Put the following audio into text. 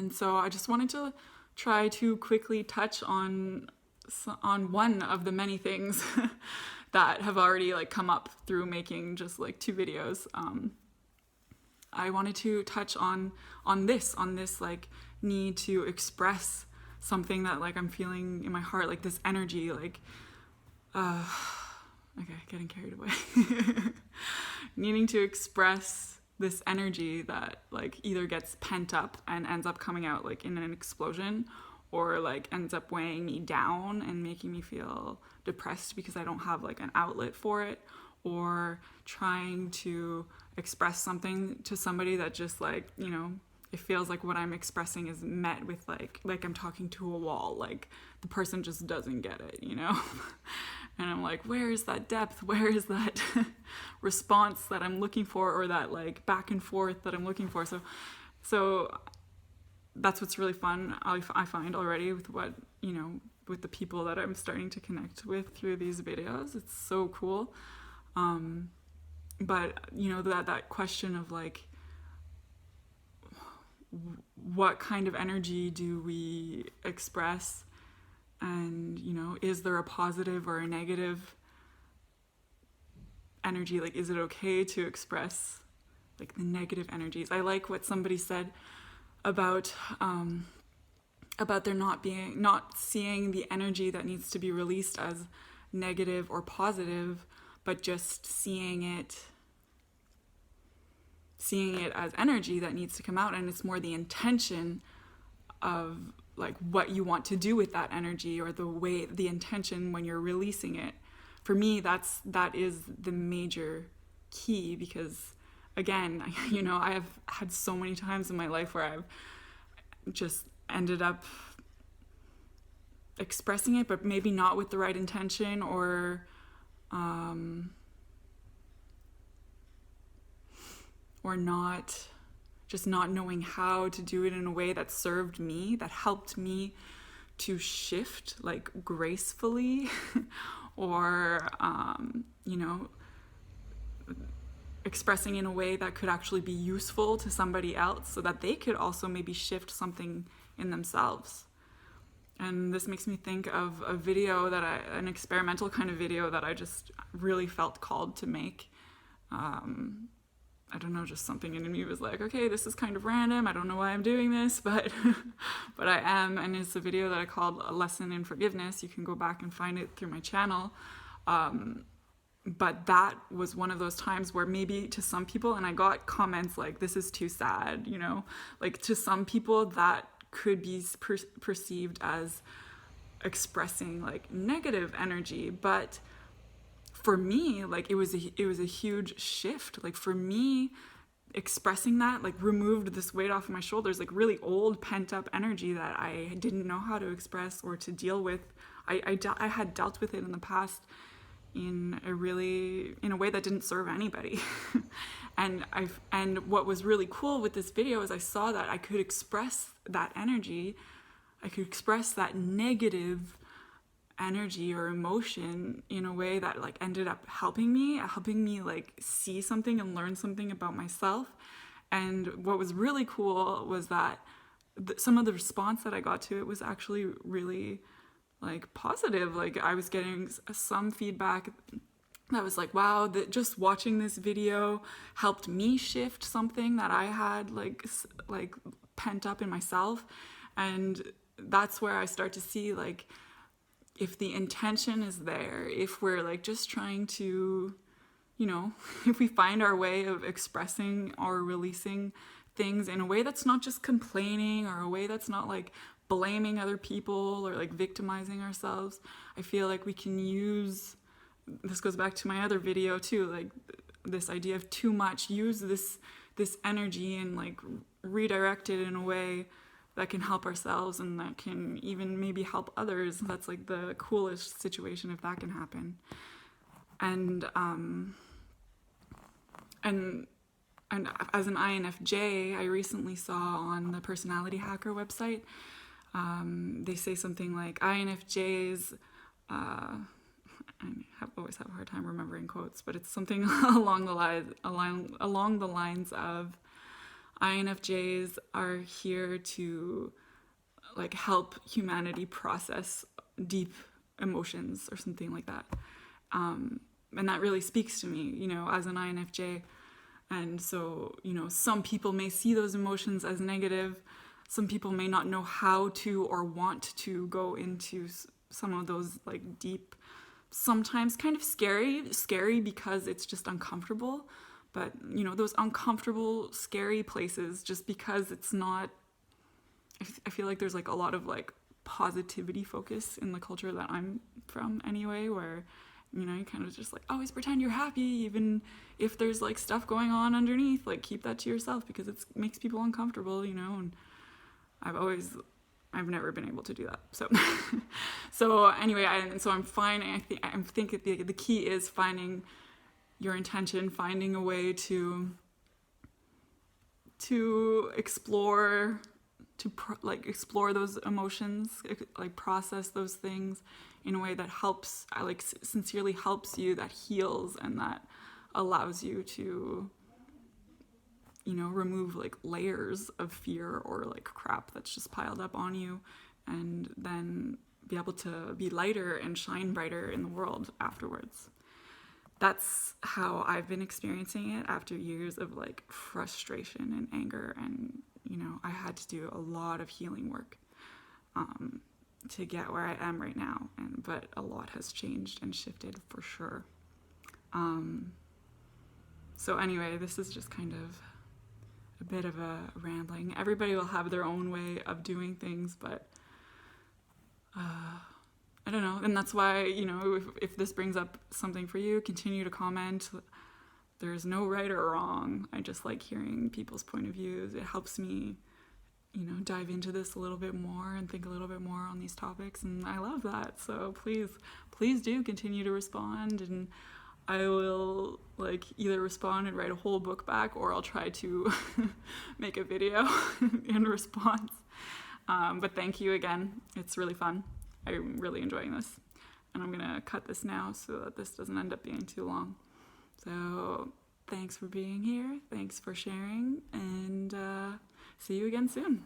And so I just wanted to try to quickly touch on one of the many things that have already like come up through making just like 2 videos. I wanted to touch on this like need to express something that like I'm feeling in my heart, like this energy, like okay, getting carried away. Needing to express this energy that like either gets pent up and ends up coming out like in an explosion, or like ends up weighing me down and making me feel depressed because I don't have like an outlet for it, or trying to express something to somebody that just like, you know, it feels like what I'm expressing is met with like I'm talking to a wall, like the person just doesn't get it, you know? And I'm like, where is that depth? Where is that response that I'm looking for, or that like back and forth that I'm looking for? So that's what's really fun, I find already with what, you know, with the people that I'm starting to connect with through these videos. It's so cool. But, you know, that question of like, what kind of energy do we express? And, you know, is there a positive or a negative energy? Like, is it okay to express like the negative energies? I like what somebody said about there not seeing the energy that needs to be released as negative or positive, but just seeing it as energy that needs to come out. And it's more the intention of like what you want to do with that energy, or the intention when you're releasing it. For me, that is the major key, because again, you know, I have had so many times in my life where I've just ended up expressing it, but maybe not with the right intention, or not knowing how to do it in a way that served me, that helped me to shift like gracefully, or you know, expressing in a way that could actually be useful to somebody else, so that they could also maybe shift something in themselves. And this makes me think of a video an experimental kind of video that I just really felt called to make. I don't know, just something in me was like, okay, this is kind of random. I don't know why I'm doing this, but but I am. And it's a video that I called A Lesson in Forgiveness. You can go back and find it through my channel. But that was one of those times where maybe to some people, and I got comments like, this is too sad, you know, like to some people that could be perceived as expressing like negative energy. But for me, like it was a huge shift. Like for me, expressing that like removed this weight off of my shoulders, like really old pent up energy that I didn't know how to express or to deal with. I had dealt with it in the past in a way that didn't serve anybody. and what was really cool with this video is I saw that I could express that energy. I could express that negative energy or emotion in a way that like ended up helping me like see something and learn something about myself. And what was really cool was that some of the response that I got to it was actually really like positive. Like I was getting some feedback that was like, wow, that just watching this video helped me shift something that I had like pent up in myself. And that's where I start to see like, if the intention is there, if we're like just trying to, you know, if we find our way of expressing or releasing things in a way that's not just complaining, or a way that's not like blaming other people or like victimizing ourselves, I feel like we can use, this goes back to my other video too, like this idea of too much, use this energy and like redirect it in a way that can help ourselves and that can even maybe help others. That's like the coolest situation if that can happen. And as an INFJ, I recently saw on the Personality Hacker website, they say something like INFJs, I always have a hard time remembering quotes, but it's something along the lines of INFJs are here to like help humanity process deep emotions or something like that. And that really speaks to me, you know, as an INFJ. And so, you know, some people may see those emotions as negative. Some people may not know how to or want to go into some of those like deep, sometimes kind of scary because it's just uncomfortable. But, you know, those uncomfortable, scary places, just because it's not, I feel like there's like a lot of like positivity focus in the culture that I'm from anyway, where, you know, you kind of just like always pretend you're happy, even if there's like stuff going on underneath, like keep that to yourself because it makes people uncomfortable, you know. And I've never been able to do that. So, so anyway, I'm fine. I think the key is finding your intention, finding a way to explore, explore those emotions, like process those things in a way that helps, like sincerely helps you, that heals, and that allows you to, you know, remove like layers of fear or like crap that's just piled up on you, and then be able to be lighter and shine brighter in the world afterwards. That's how I've been experiencing it after years of like frustration and anger, and you know, I had to do a lot of healing work to get where I am right now, but a lot has changed and shifted for sure. So anyway, this is just kind of a bit of a rambling. Everybody will have their own way of doing things, but I don't know. And that's why, you know, if this brings up something for you, continue to comment. There's no right or wrong. I just like hearing people's point of views. It helps me, you know, dive into this a little bit more and think a little bit more on these topics. And I love that. So please do continue to respond. And I will like either respond and write a whole book back, or I'll try to make a video in response. But thank you again. It's really fun. I'm really enjoying this. And I'm going to cut this now so that this doesn't end up being too long. So thanks for being here. Thanks for sharing. And see you again soon.